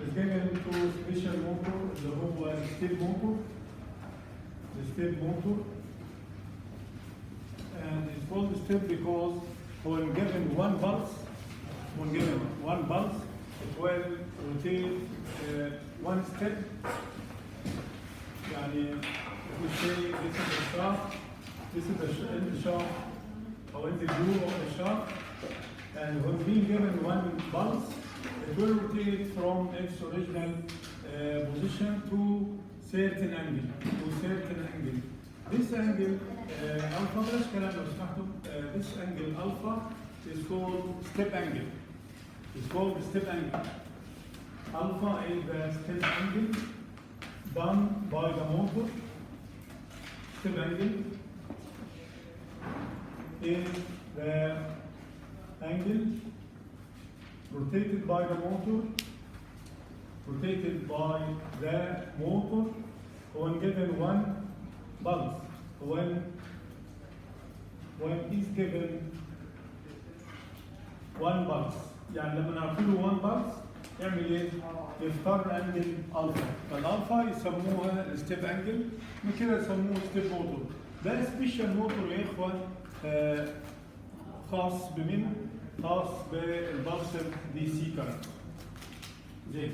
is given to special motor اللي هو step motor. The step motor, and it's called step because when given one pulse, it will rotate one step. يعني if we say this is the shaft, this is the shaft, or in the view of the shaft, and when being given one pulse, it will rotate from its original position to certain angle. This angle, alpha, بلاش كلام لو سمحتوا. This angle alpha is called step angle. Alpha is the step angle done by the motor. Step angle is the angle rotated by the motor when given one pulse. When is given one pulse. يعني لما نعطيه one pulse يعمل ايه؟ يختار انجل الفا. فالالفا يسموها الستيب انجل، من كده يسموه ستيب موتور. ده سبيشال موتور يا اخوان، خاص بالبلس دي سي كارنت. زين.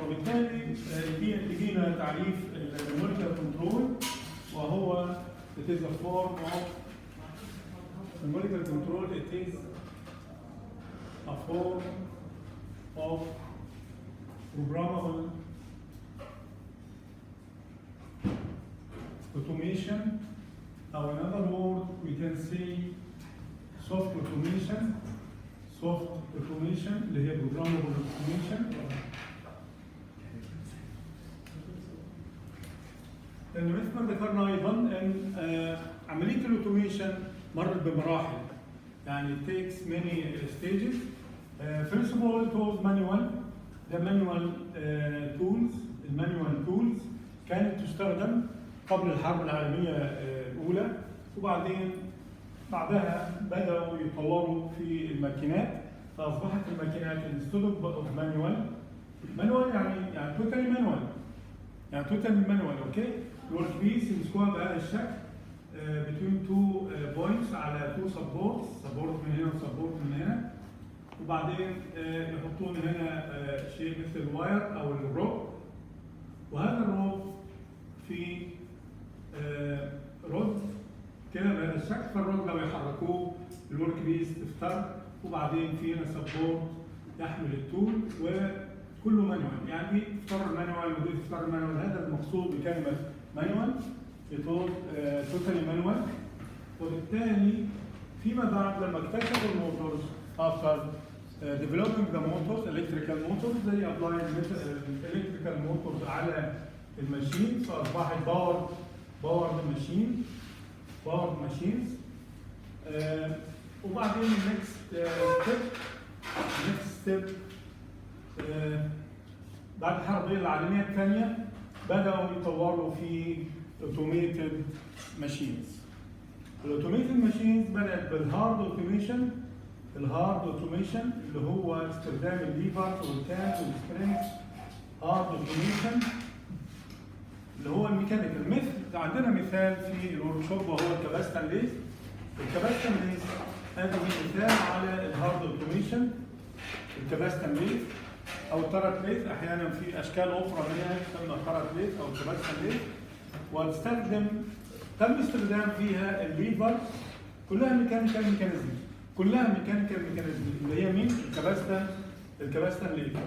وبالتالي يجينا تعريف النيوميريكال كنترول، وهو it is a form of numerical control. It is a form of programmable automation. Now, in other words, we can say soft automation اللي هي programmable automation. لأن مثل ما ذكرنا أيضاً أن عملية الأوتوميشن مرت بمراحل، يعني it takes many stages. First of all, it was manual. The manual tools كانت تستخدم قبل الحرب العالمية الأولى، وبعدين بعدها بدأوا يطوروا في الماكينات، فأصبحت الماكينات instead of manual يعني totally manual. اوكي، الورك بيس يمسكوها بهذا الشكل between two points على two supports من هنا وسبورت من هنا، وبعدين يحطون هنا شيء مثل الواير او الروب، وهذا الروب في رود كده بهذا الشكل. فالرود لو يحركوه الورك بيس تفتر، وبعدين في هنا سبورت يحمل التول، وكله مانوال. يعني تفتر مانوال ودي تفتر مانوال. هذا المقصود بكلمه مانوال، توتالي مانوال. وبالتالي فيما بعد لما اكتشفوا الموتورز after developing the motors, electrical motors, they applied electrical motors على الماشين، فاصبحت باور ماشينز. وبعدين next step بعد الحرب العالمية الثانية بدأوا يطوروا في automated machines. الاوتوميتد ماشينز بدأت بالهارد اوتوميشن. الهارد اوتوميشن اللي هو استخدام الليفرز والكانز والسبرينجز. هارد اوتوميشن اللي هو الميكانيكال. مثل عندنا مثال في الورك شوب وهو الكباستن ليس. هذا مثال على الهارد اوتوميشن. الكباستن ليس او الترك ليس، احيانا في اشكال اخرى منها تسمى ترك ليس او كباستن ليس، تم استخدام فيها الليفر. كلها ميكانيكال ميكانيزم اللي هي مين؟ الكباستن ليفر.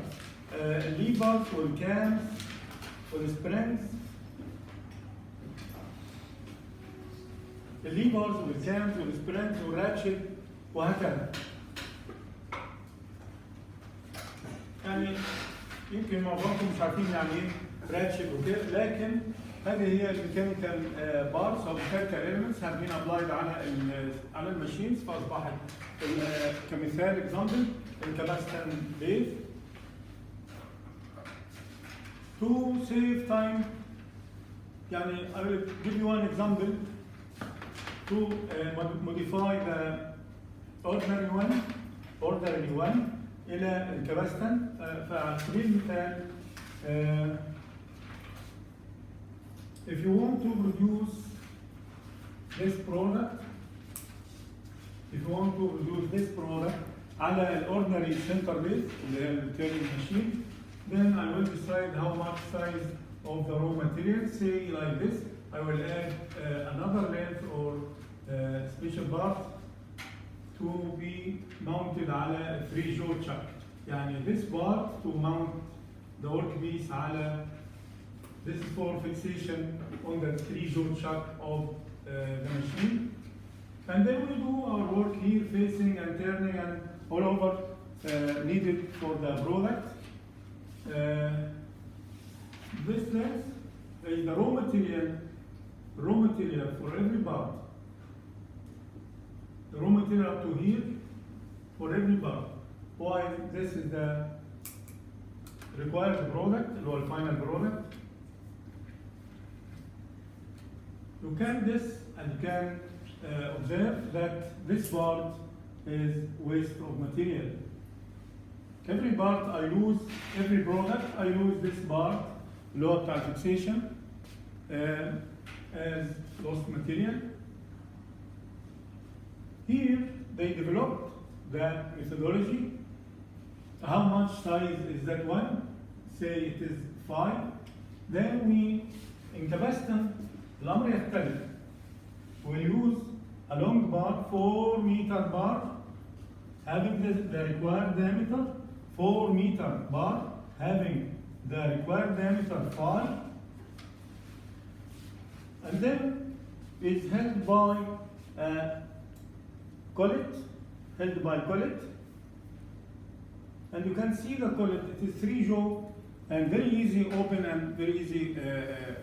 الليفر والكامز والسبرينجز. الليفرز والكامز والسبرينجز والراتشت وهكذا. يعني يمكن معظمكم مش عارفين يعني ايه راتشت وكده، لكن هذه هي الميكانيكال بارتس او ميكانيكال ايلمنتس have been applied على الماشينز. فاصبحت كمثال اكزامبل الكباستن بيز. To save time, يعني I will give you one example to modify the ordinary one الى الكباستن. فعلى سبيل المثال if you want to produce this product على الاوردinary center base اللي هي التيرنينج ماشين, then I will decide how much size of the raw material. Say like this, I will add another length or special part to be mounted على 3 jaw chuck. يعني this part to mount the workpiece على, this is for fixation on the 3 jaw chuck of the machine. And then we do our work here, facing and turning and all over needed for the product. This length is the raw material for every part. The raw material up to here for every part. While this is the required product, or final product. You can observe that this part is waste of material. Every part I lose, every product I lose this part, اللي هو بتاع fixation as lost material. Here they developed the methodology. How much size is that one? Say it is 5. Then we, in capacitance, الأمر يختلف. We use a long bar, 4 meter bar, having the required diameter, 4 meter bar, having the required diameter 5, and then it's held by a collet, and you can see the collet, it is 3 jaw, and very easy open and very easy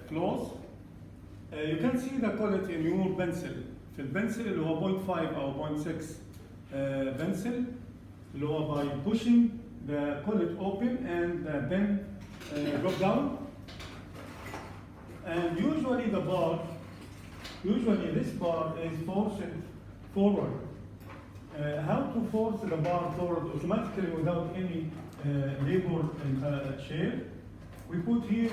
close. You can see the collet in your pencil. في البنسل اللي هو 0.5 أو 0.6 pencil, اللي هو by pushing the collet open and the pen drop down. And usually this bar is forced forward. How to force the bar forward automatically without any labor in chair? We put here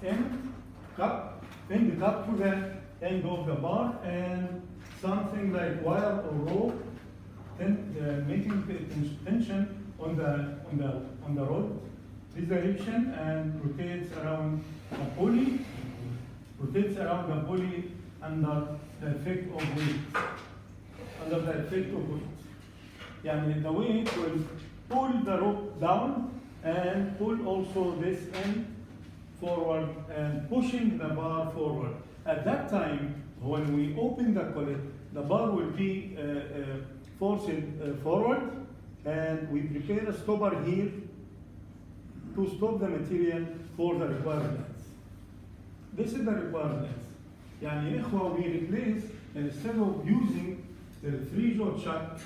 end cup to the end of the bar and something like wire or rope, then making the tension on the rod, this direction, and rotates around the pulley, under the effect of weight. Yani the weight will pull the rope down and pull also this end forward and pushing the bar forward. At that time, when we open the collet, the bar will be forced forward, and we prepare a stopper here to stop the material for the required length. This is the required length. يعني يا إخوة, we replace, instead of using the 3 jaw chuck,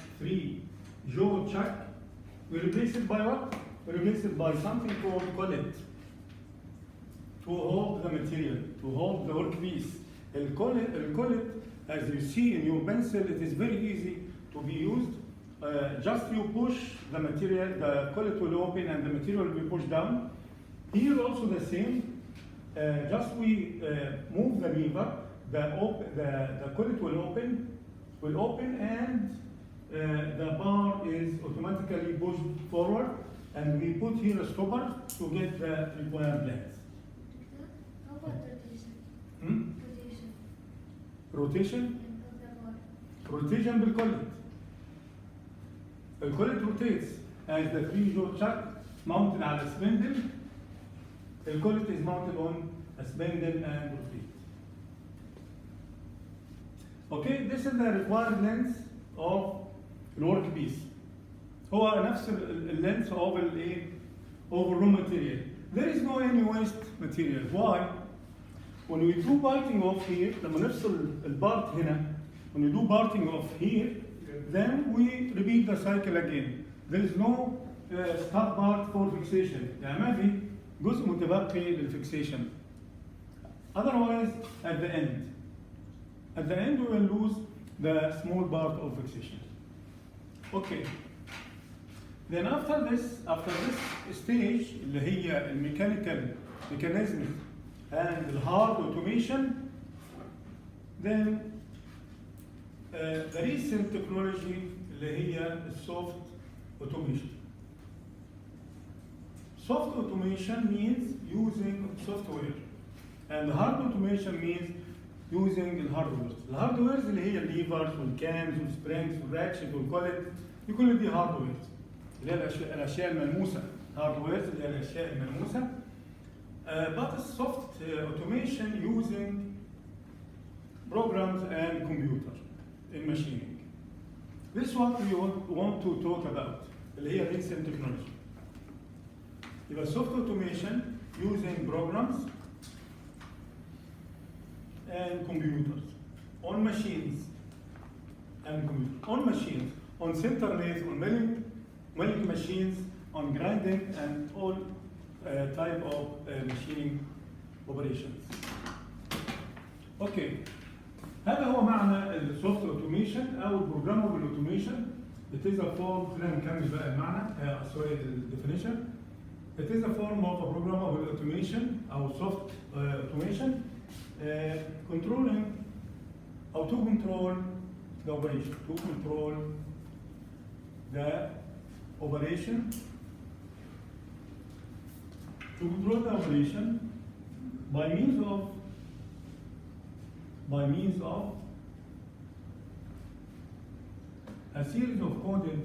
we replace it by what? We replace it by something called collet, to hold the material, to hold the workpiece. The collet, as you see in your pencil, it is very easy to be used. Just you push the material, the collet will open and the material will be pushed down. Here also the same. Just we move the lever, the collet will open, and the bar is automatically pushed forward, and we put here a stopper to get the required length. How about rotation? Rotation بالcollet. الcollet rotates as the 3 jaw chuck mounted on a spindle. The collet is mounted on a spindle and rotate. Okay, this is the required length of the workpiece. هو نفس length of raw material. There is no any waste material. Why? When we do parting off here, لما نفصل البارت هنا, when we do parting off here, then we repeat the cycle again. There is no stop part for fixation. يعني ما في جزء متبقي للفixation. Otherwise, at the end we will lose the small part of fixation. Okay. Then after this stage اللي هي الميكانيكال mechanisms and the hard automation, then the recent technology اللي هي soft automation. Soft automation means using software, and hard automation means using الهاردويرز. الهاردويرز اللي هي الليفرز والكامز والسبرينجز والراكشت والكولت، دي كل دي هاردويرز اللي هي الاشياء الملموسه. هاردويرز اللي هي الاشياء الملموسه. But soft automation using programs and computers in machining. This is what we want to talk about اللي هي recent technology. يبقى soft automation using programs and computers on machines and computers. On machines, on center lathe, on milling machines, on grinding and all type of machining operations. Okay. هذا هو معنى السوفت اوتوميشن او البروجرامبل اوتوميشن. It is a form، خلينا نكمل بقى المعنى سوري الديفينيشن. It is a form of a programmable automation or soft automation controlling or to control the operation, by means of a series of coded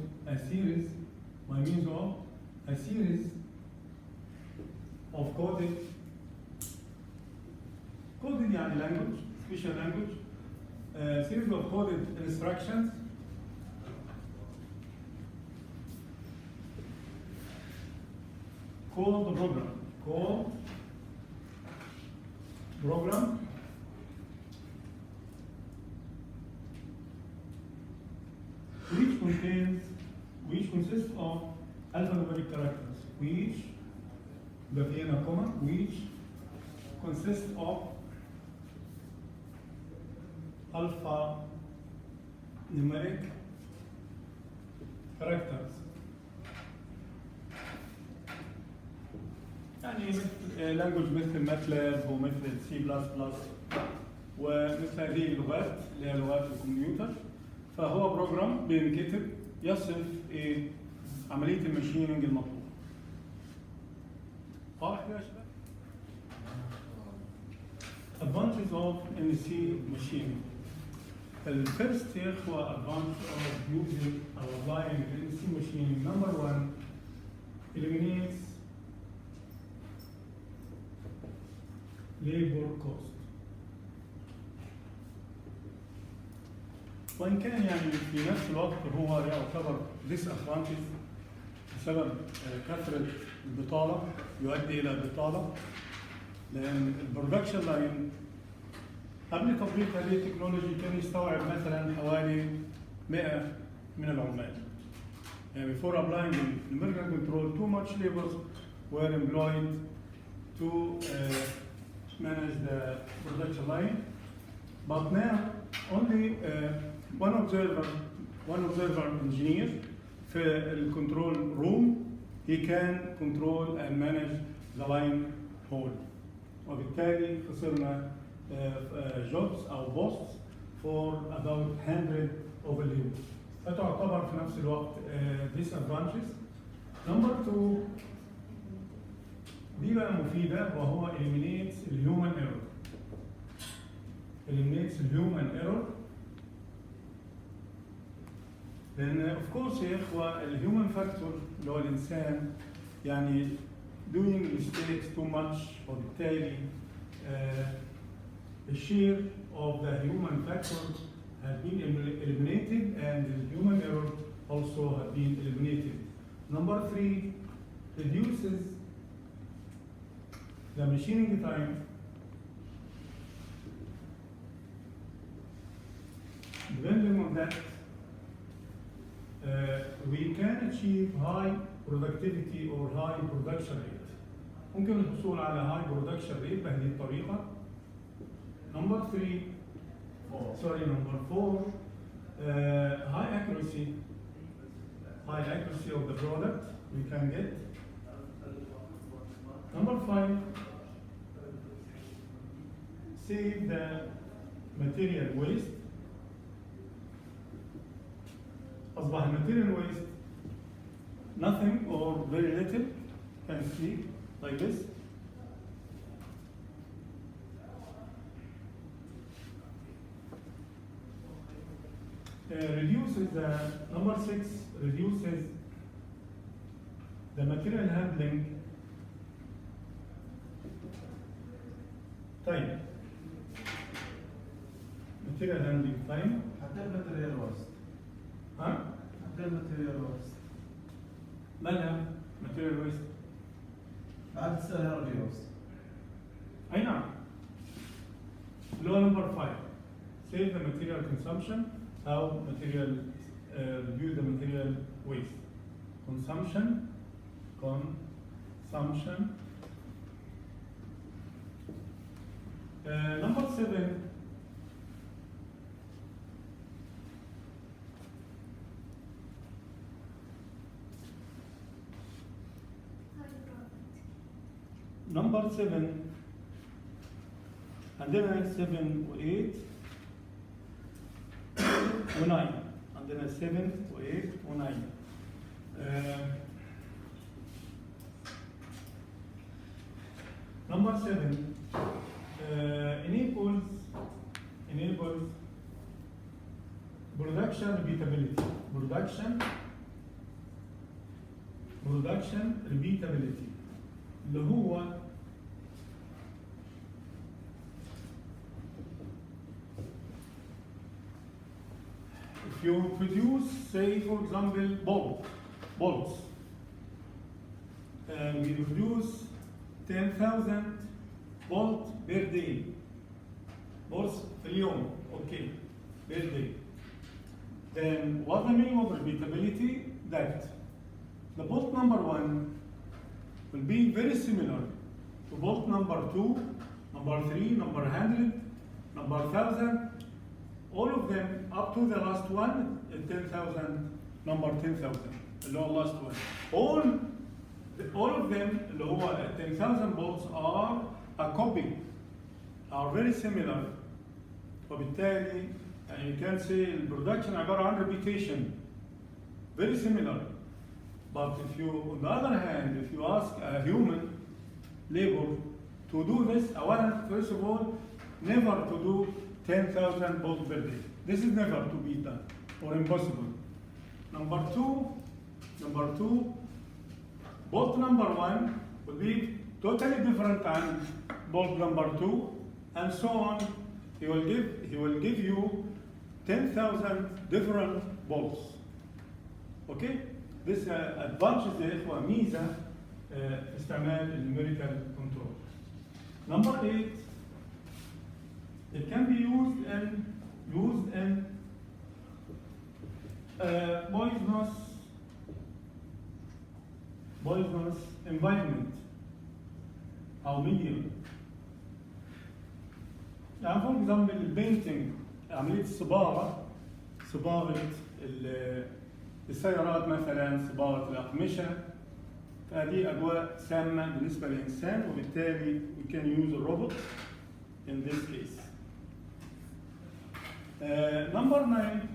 يعني language, special language, series of coded instructions called program which consists of alphanumeric characters, which consists of alphanumeric characters. يعني مثل language مثل ماتلاب ومثل C++ ومثل هذه اللغات اللي هي لغات الكمبيوتر. فهو بروجرام بينكتب يصف عملية الماشيننج المطلوبة. واضح يا شباب؟ Advantages of NC machining. The first advantage of using or applying NC machining. Number one, eliminates labor cost. وإن كان يعني في نفس الوقت هو يعتبر disadvantage بسبب كثرة البطالة، يؤدي إلى بطالة، لأن البرودكشن لاين قبل تطبيق هذه التكنولوجي كان يستوعب مثلا حوالي 100 من العمال. يعني before applying numerical control, too much laborers were employed to manage the production line, but now only one observer engineer في الكنترول روم he can control and manage the line whole. وبالتالي خسرنا jobs أو posts for about 100 of labor. فتعتبر في نفس الوقت disadvantages. Number two، دي بقى مفيدة وهو eliminates الhuman error. لأن of course يا إخوة الhuman factor اللي هو الإنسان يعني doing mistakes too much، وبالتالي the share of the human factor has been eliminated and the human error also has been eliminated. Number three, reduces the machining time depending on that. We can achieve high productivity or high production rate. ممكن الحصول على high production rate بهذه الطريقة. Number four, high high accuracy of the product we can get. Number 5, save the material waste. أصبح material waste nothing or very little, can see like this. Reduces the number 6 reduces the material handling time. Material handling time. حتى الماتيريال ويست. ها؟ حتى الماتيريال ويست. مالها؟ material waste. بعد السيارة ريوز. أي نعم. اللي هو number 5. Save the material consumption. How material reduce the material waste. Consumption. Number 7. Number 7 عندنا 7 و8 و9 عندنا 7 و8 و9 Number 7 enables production repeatability. Production repeatability اللي هو if you produce, say for example, bolts, and we produce 10,000 bolts per day. Bolts في اليوم, okay, per day. Then what the meaning of repeatability? That the bolt number 1 will be very similar to bolt number 2, number 3, number 100, number 1000, all of them up to the last one, 10,000, number 10,000, the last one. All of them, اللي هو 10,000 bolts are a copy, are very similar. وبالتالي يعني you can say البرودكشن عبارة عن repetition, very similar. But if you, on the other hand, if you ask a human labor to do this, first of all, never to do 10,000 bolts per day. This is never to be done or impossible. Number two, bolt number 1 will be totally different than bolt number 2, and so on. He will give you 10,000 different bolts. Okay? This advantage يا إخوة ميزة استعمال numerical control. Number 8, it can be used in poisonous environment أو medium. يعني for example البينتينج، عملية صباغة السيارات مثلا، صباغة الأقمشة، فهذه أجواء سامة بالنسبة للإنسان، وبالتالي we can use a robot in this case. Number 9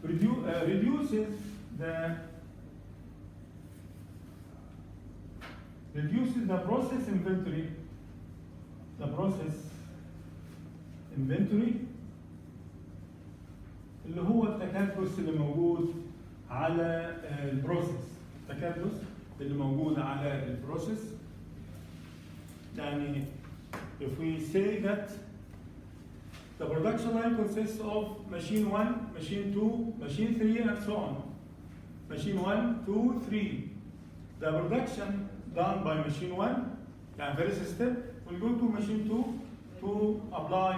reduces the process inventory. اللي هو التكدس اللي موجود على البروسيس. يعني if we say that the production line consists of machine 1, machine 2, machine 3, and so on. Machine 1, 2, 3. The production done by machine 1, يعني first step, will go to machine 2 to apply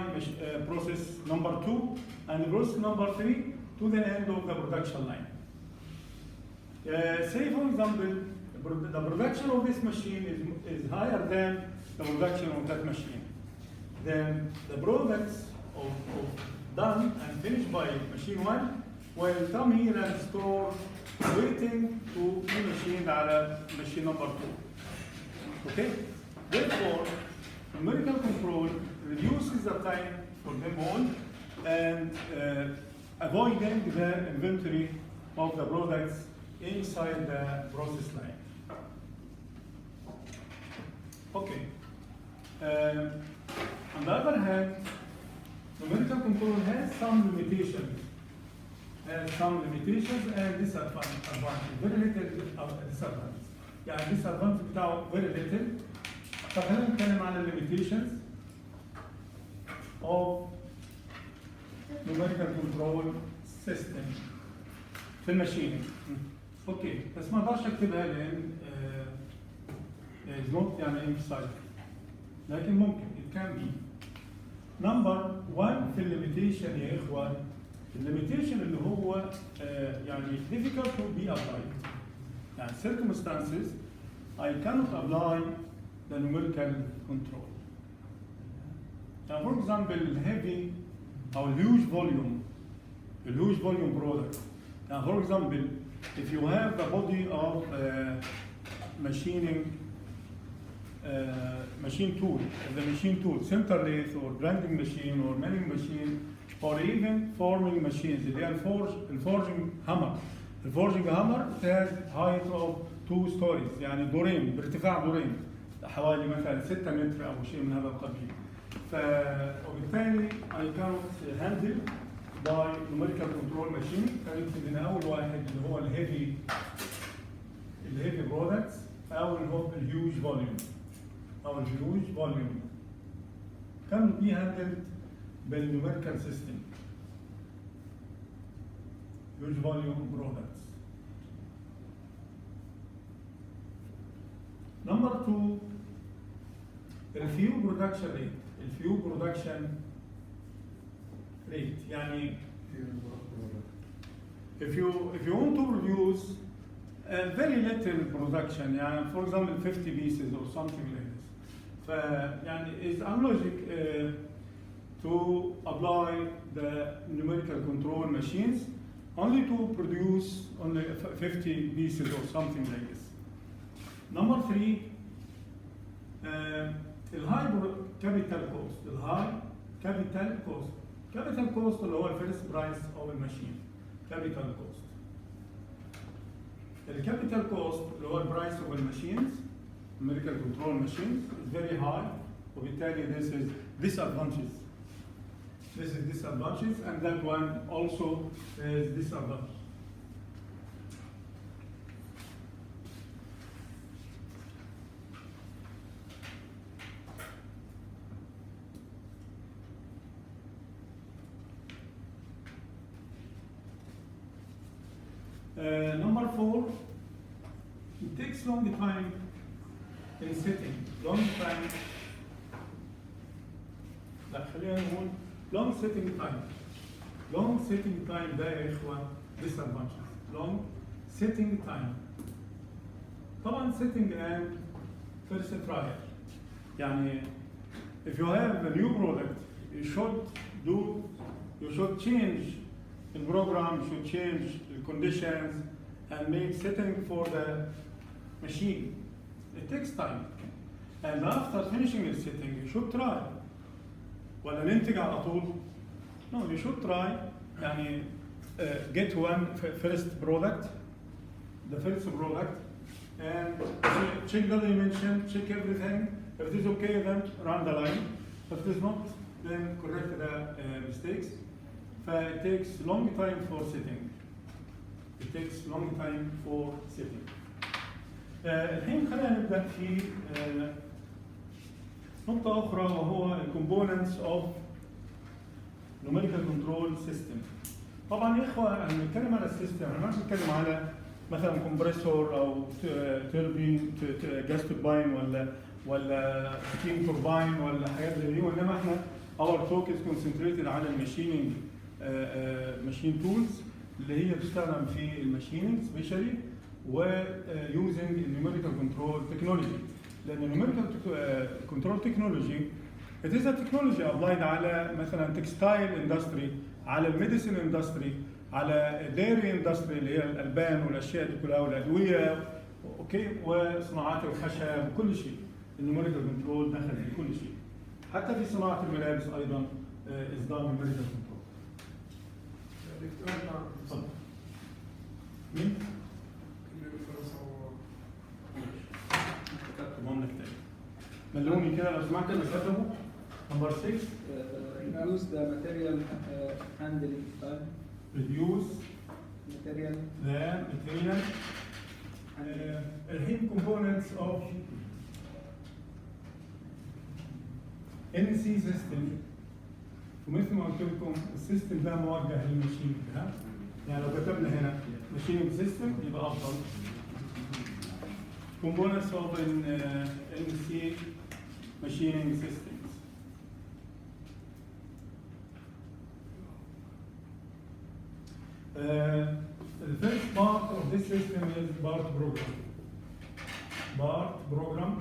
process number 2 and process number 3 to the end of the production line. Say for example, the production of this machine is higher than the production of that machine. Then the products done and finished by machine 1 will come here and store waiting to be machined على machine number 2. Okay? Therefore, numerical control reduces the time for them all and avoiding the inventory of the products inside the process line. Okay. On the other hand, numerical control has some limitations. And disadvantages. Very little disadvantages. يعني disadvantage بتاعه very little. فخلينا نتكلم عن limitations of numerical control system في الماشين. اوكي بس ما اقدرش اكتبها لان is not يعني emphasized. لكن ممكن it can be. Number 1 في الليميتيشن يا اخوان، الليميتيشن اللي هو يعني difficult to be applied. يعني circumstances I cannot apply the numerical control. For example, heavy or huge volume product. Now, for example, if you have a body of machine tool, center lathe or grinding machine or milling machine, or even forming machines. They are forging hammer. The forging hammer has height of 2 stories. يعني دورين بارتفاع دورين حوالي مثلا 6 متر أو شيء من هذا القبيل. وبالتالي I cannot handle by numerical control machine. فنكتب هنا أول واحد اللي هو الهيفي products أو الهيوج volume can be handled بالنumerical system. Huge volume products. Number 2, الفيو production rate. يعني if you want to produce a very little production, يعني for example 50 pieces or something like this, فيعني it's unlogic to apply the numerical control machines only to produce only 50 pieces or something like this. Number 3, the high capital cost اللي هو first price of a machine. Capital cost. The capital cost اللي هو price of the machines, numerical control machines, is very high. وبالتالي this is disadvantages. And that one also is disadvantage. Number 4, it takes long time in setting. Long setting time ده يا إخوان disadvantage. Long setting time. طبعا setting and first trial. يعني if you have a new product, you should change the program, you should change the conditions and make setting for the machine. It takes time. And after finishing the setting, you should try. ولا ننتج على طول؟ No, you should try. يعني get one first product, and check the dimension, check everything. If it is okay, then run the line. If it is not, then correct the mistakes. It takes long time for setting. الحين خلينا نبدأ في نقطة أخرى وهو components of numerical control system. طبعا يا إخوة لما نتكلم على السيستم ما بنتكلم على مثلا كومبريسور أو توربين جاس توربين ولا ستيم توربين ولا حاجات زي دي، وإنما إحنا our talk is concentrated على الماشينينج ماشين تولز اللي هي بتستخدم في الماشينينج سبيشالي ويوزنج numerical control technology. لأن numerical control technology it is a technology applied على مثلا textile industry، على الميديسين industry، على ديري اندستري اللي هي الالبان والاشياء دي كلها والادويه، اوكي، وصناعات الخشب وكل شيء. النيوميريكال كنترول دخل في كل شيء، حتى في صناعه الملابس ايضا اصدار نيوميريكال كنترول. تفضل. مين؟ كتبهم لك تاني. ملوني كده لو سمحت اللي كتبوا. نمبر 6 reduce the material handling time. reduce Material the material الحين components of NC system. ومثل ما قلت لكم السيستم ده موجه للماشين ده، يعني لو كتبنا هنا ماشينينج سيستم يبقى افضل. components of an NC machining systems. The first part of this system is BART program. BART program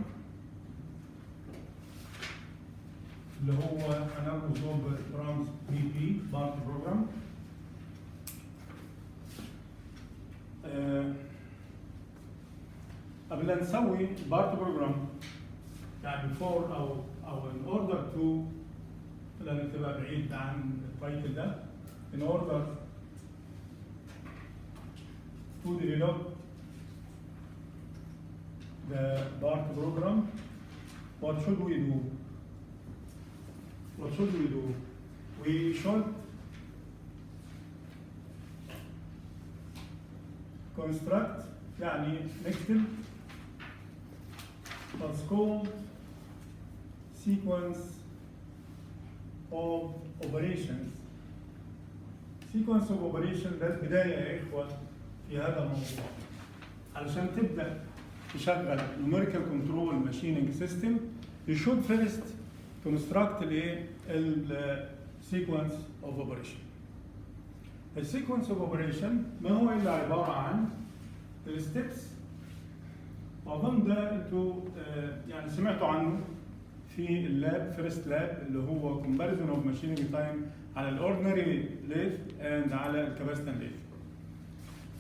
اللي هو هنرمز له برمز BP BART program. قبل لا نسوي BART program يعني before أو in order to، خلينا نكتبها بعيد عن التايتل ده، in order to develop the BART program, what should we do? What should we do? We should construct يعني نكتب what's called sequence of operations. Sequence of operation ده البداية يا إخوة في هذا الموضوع. علشان تبدأ تشغل numerical control machining system you should first construct ال sequence of operation. ال sequence of operation ما هو إلا عبارة عن الستبس، وأظن ده أنتوا يعني سمعتوا عنه في اللاب فيرست لاب اللي هو comparison of machining time على الأوردينري lathe and على الكاباستن lathe.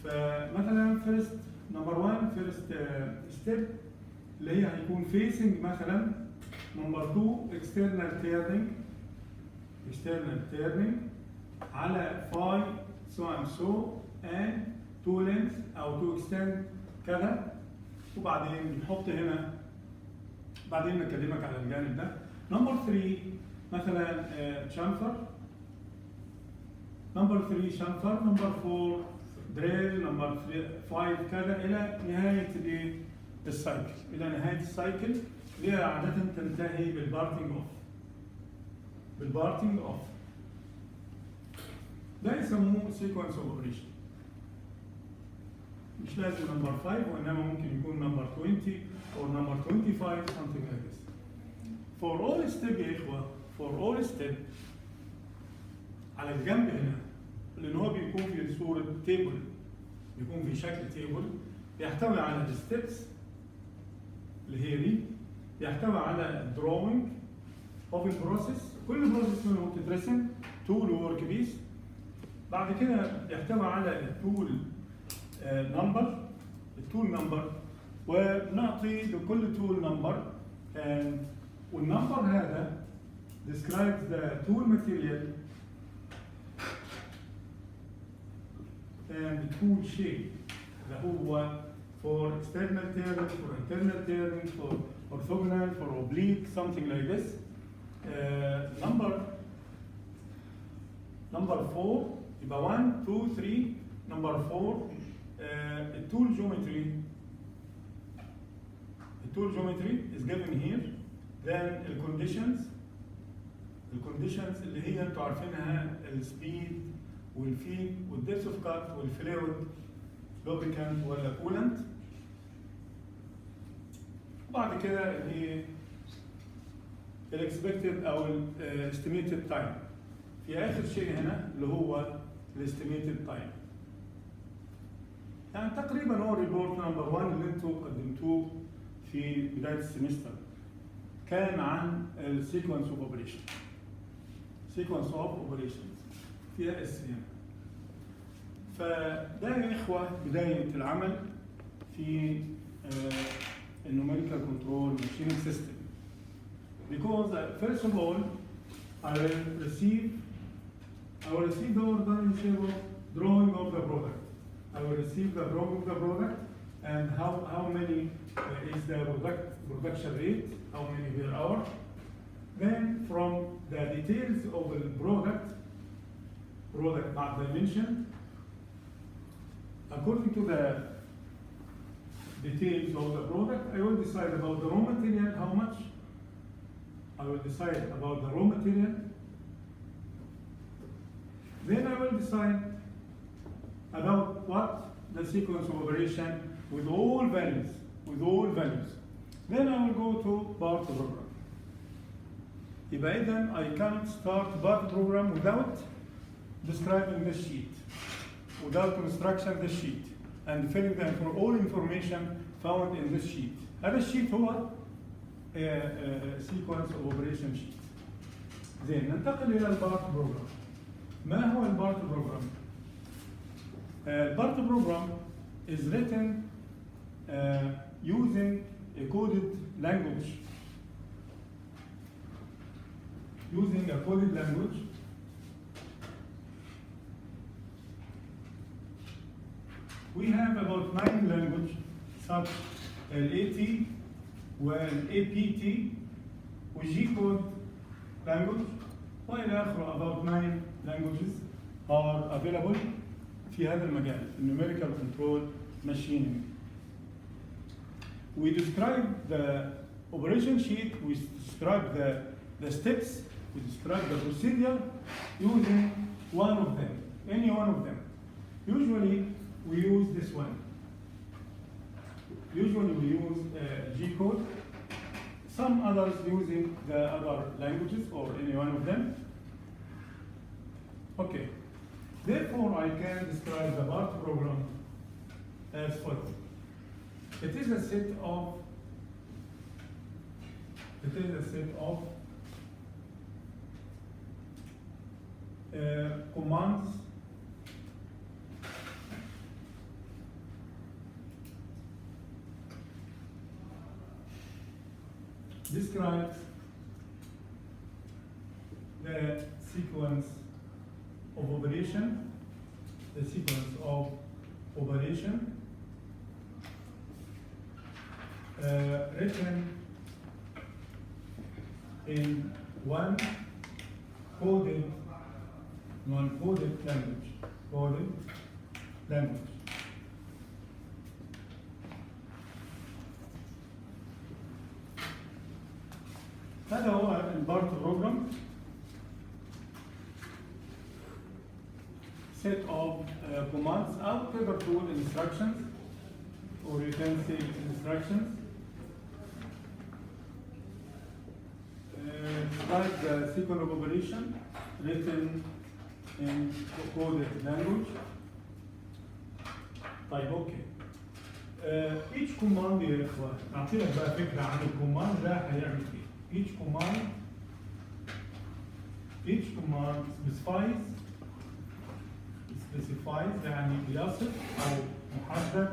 فمثلا فيرست نمبر 1 فيرست ستيب اللي هي هيكون فيسنج مثلا. نمبر 2 external turning على phi so and so and to length او to extend كذا، وبعدين نحط هنا، بعدين نكلمك على الجانب ده. نمبر 3 مثلا شامفر، نمبر 3 شامفر، نمبر 4 دريل، نمبر 5 كذا الى نهايه السايكل، الى نهايه السايكل اللي هي عاده تنتهي بالبارتنج اوف. ده يسموه سيكونس اوف اوبريشن. مش لازم نمبر 5 وانما ممكن يكون نمبر 20 او نمبر 25 something like this. For all step يا اخوه، for all step على الجنب هنا، لان هو بيكون في صوره تيبل، بيكون في شكل تيبل بيحتوي على الستبس اللي هي دي، بيحتوي على الدروينج اوف البروسيس، كل بروسيس منهم بتترسم تول وورك بيس. بعد كده بيحتوي على التول نمبر، التول نمبر، ونعطي لكل تول نمبر، والنمبر هذا describes the tool material and the tool shape اللي هو for external turning, for internal turning, for orthogonal, for oblique, something like this. Number 4 يبقى 1 2 3. Number 4 التول geometry is given here. Then الconditions اللي هي انتوا عارفينها، السبيد والفيد والديبث اوف كات والفلويد لوبريكانت ولا كولنت. وبعد كده اللي هي الاكسبكتد او الاستيميتد تايم. في اخر شيء هنا اللي هو الاستيميتد تايم. يعني تقريبا هو ريبورت نمبر 1 اللي انتوا قدمتوه في بدايه السمستر كان عن السيكونس اوف اوبريشن. سيكونس اوف اوبريشنز فيها اس هنا. فده يا إخوة بداية العمل في numerical control machining system. Because first of all, I will receive the order in shape of drawing of the product. I will receive the drawing of the product and how many is the production rate, how many per hour. Then from the details of the product by dimension, according to the details of the product, I will decide about the raw material, how much. I will decide about the raw material. Then I will decide about what the sequence of operation with all values. Then I will go to part program. يبقى إذن I can't start part program without describing the sheet, without construction the sheet, and filling them for all information found in this sheet. هذا الشيت هو sequence of operation sheet. زين ننتقل إلى البارت بروجرام. ما هو البارت بروجرام؟ البارت بروجرام is written using a coded language. We have about 9 languages, such as AT, APT, G code language, وإلى آخره. About 9 languages are available في هذا المجال, numerical control machining. We describe the operation sheet, we describe the steps, we describe the procedure using one of them, any one of them. Usually we use this one. Usually we use G code. Some others using the other languages or any one of them. Okay. Therefore, I can describe the BART program as follows. It is a set of commands describes the sequence of operation, written in one coded language. هذا هو البارت بروجرام. Set of commands أو تقدر تقول instructions, or you can say instructions. Like the sequence of operation written in coded language. طيب اوكي. each command يا اخوان اعطي لك بقى فكره عن الكوماند ده هيعمل ايه. each command specifies يعني بيصف او محدد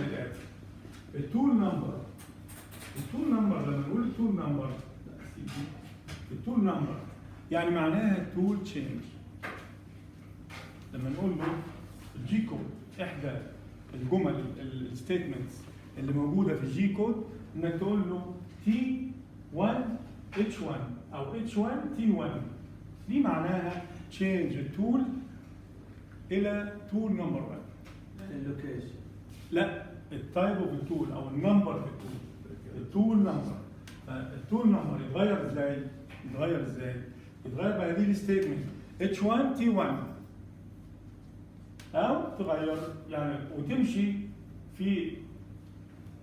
للآتي. التول نمبر لما نقول التول نمبر يعني معناها تول تشينج. لما نقول له الجي كود احدى الجمل الستيتمنتس اللي موجوده في الجي كود انك تقول له T1 H1 او H1 T1. دي معناها تشينج التول الى تول نمبر 1. اللوكيشن لا التايب اوف التول او النمبر في التول نمبر. التول نمبر يتغير ازاي؟ يتغير بهذه الستيتمنت H1 T1 او تغير يعني وتمشي في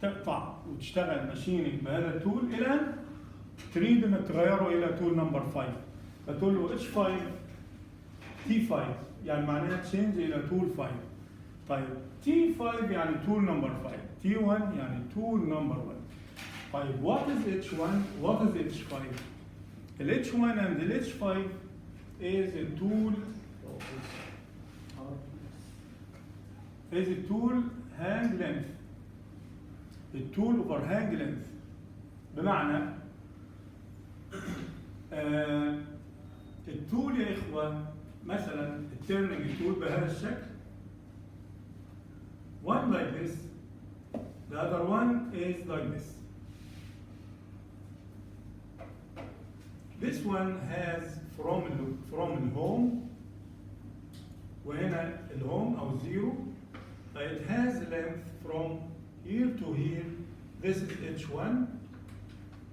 تقطع وتشتغل ماشينينج بهذا التول الى تريد انك تغيره الى تول نمبر 5 فتقول له H5 T5 يعني معناها تشينج الى تول 5. طيب T5 يعني تول نمبر 5 T1 يعني تول نمبر 1. طيب what is H1 what is H5؟ ال H1 and ال H5 is a tool hang length. التول over hang length بمعنى التول يا إخوة مثلا التيرنينج تول بهذا الشكل. One like this, the other one is like this. This one has from home وهنا الهوم أو zero. It has length from here to here. This is H1,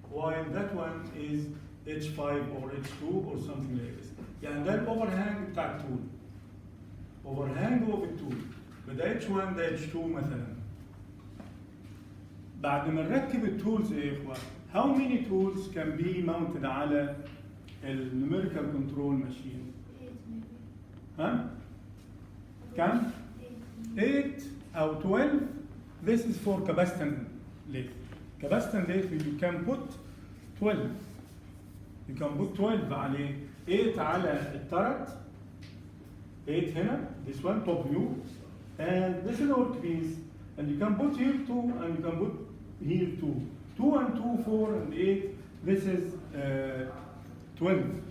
while that one is H5 or H2 or something like this. يعني ده الأوفرهانج بتاع التول. overhang of التول. ده H1 ده H2 مثلا. بعد ما نركب التولز يا إخوة، how many tools can be mounted على numerical control machine؟ ها؟ كم؟ 8 أو 12. This is for capacitance lathe. Capacitance lathe you can put 12. You can put 12 عليه. 8 على الترت. 8 هنا. This one top view. And this is the workpiece. And you can put here 2 and you can put here 2. 2 and 2, 4 and 8. This is 12.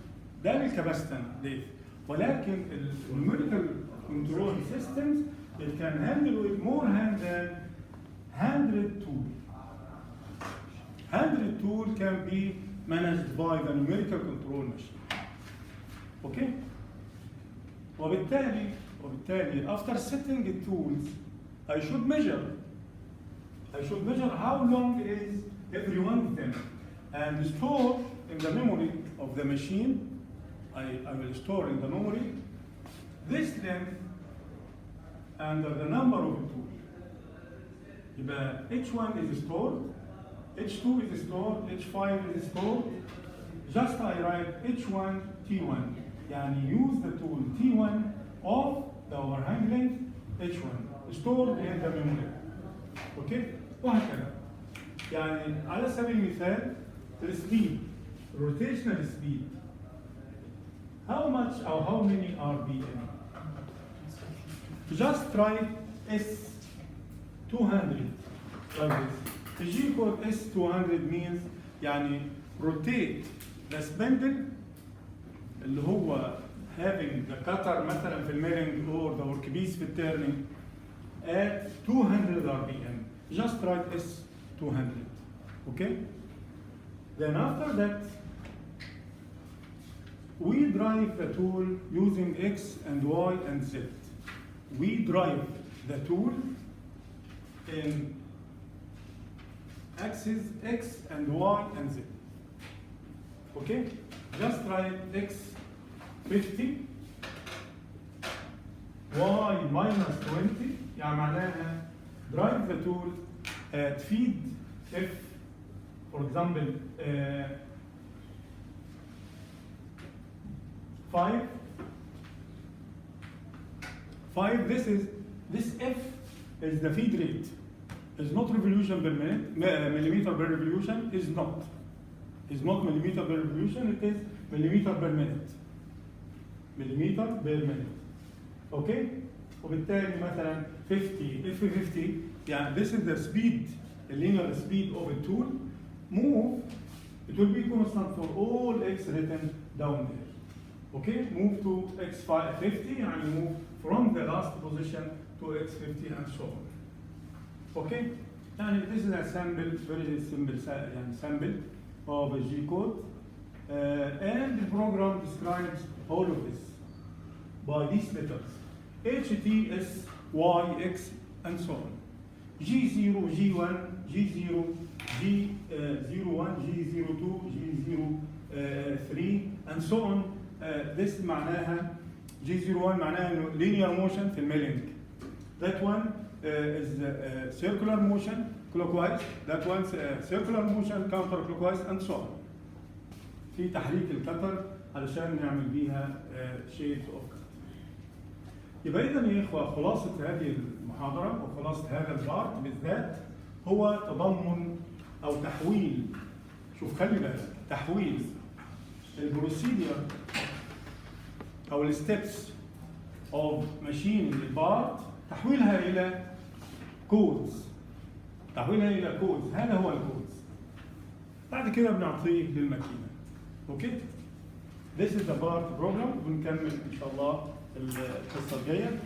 ده الكاباسيتنس lathe. ولكن numerical control systems it can handle with more hand than 100 tool. 100 tool can be managed by the numerical control machine. Okay? وبالتالي after setting the tools I should measure how long is every one of them and store in the memory of the machine. I will store in the memory this length and the number of the tool. يبقى H1 is stored, H2 is stored, H5 is stored. Just I write H1 T1. يعني use the tool T1 of the overhang length H1 stored in the memory. Okay? وهكذا. يعني على سبيل المثال السبيد rotational speed how much or how many RPM? Just write S200 like this. The G code S200 means يعني rotate the spindle اللي هو having the cutter مثلا في الميلينج or the workpiece في التيرنينج at 200 RPM. Just write S200. Okay? Then after that we drive the tool using X and Y and Z. We drive the tool in axis X and Y and Z. Okay? Just write X 50, Y minus 20. يعني معناها drive the tool at feed F, for example, 5. This F is the feed rate. It's not revolution per minute, millimeter per revolution is not. It's not millimeter per revolution, it is millimeter per minute. Millimeter per minute. Okay? وبالتالي مثلا 50 F50 يعني this is the speed, the linear speed of a tool. Move, it will be constant for all X written down there. Okay, move to X50 and move from the last position to X50 and so on. Okay, and this is a sample, very simple sample of a G code, and the program describes all of this by these letters: H, T, S, Y, X, and so on. G0, G1, G0, G01, G02, G03, and so on. This معناها G01 معناها انه linear motion في الميلينج. That one is circular motion clockwise. That one circular motion counterclockwise and so on. في تحريك الكتر علشان نعمل بيها shapes of cutter. يبقى إذا يا إخوة خلاصة هذه المحاضرة وخلاصة هذا البارت بالذات هو تضمن أو تحويل. شوف خلي بالك تحويل البروسيدير او الستبس اوف ماشين البارت، تحويلها الى كودز. تحويلها الى كودز، هذا هو الكودز. بعد كده بنعطيه للماكينه. اوكي؟ This is the part program. بنكمل ان شاء الله القصه الجايه.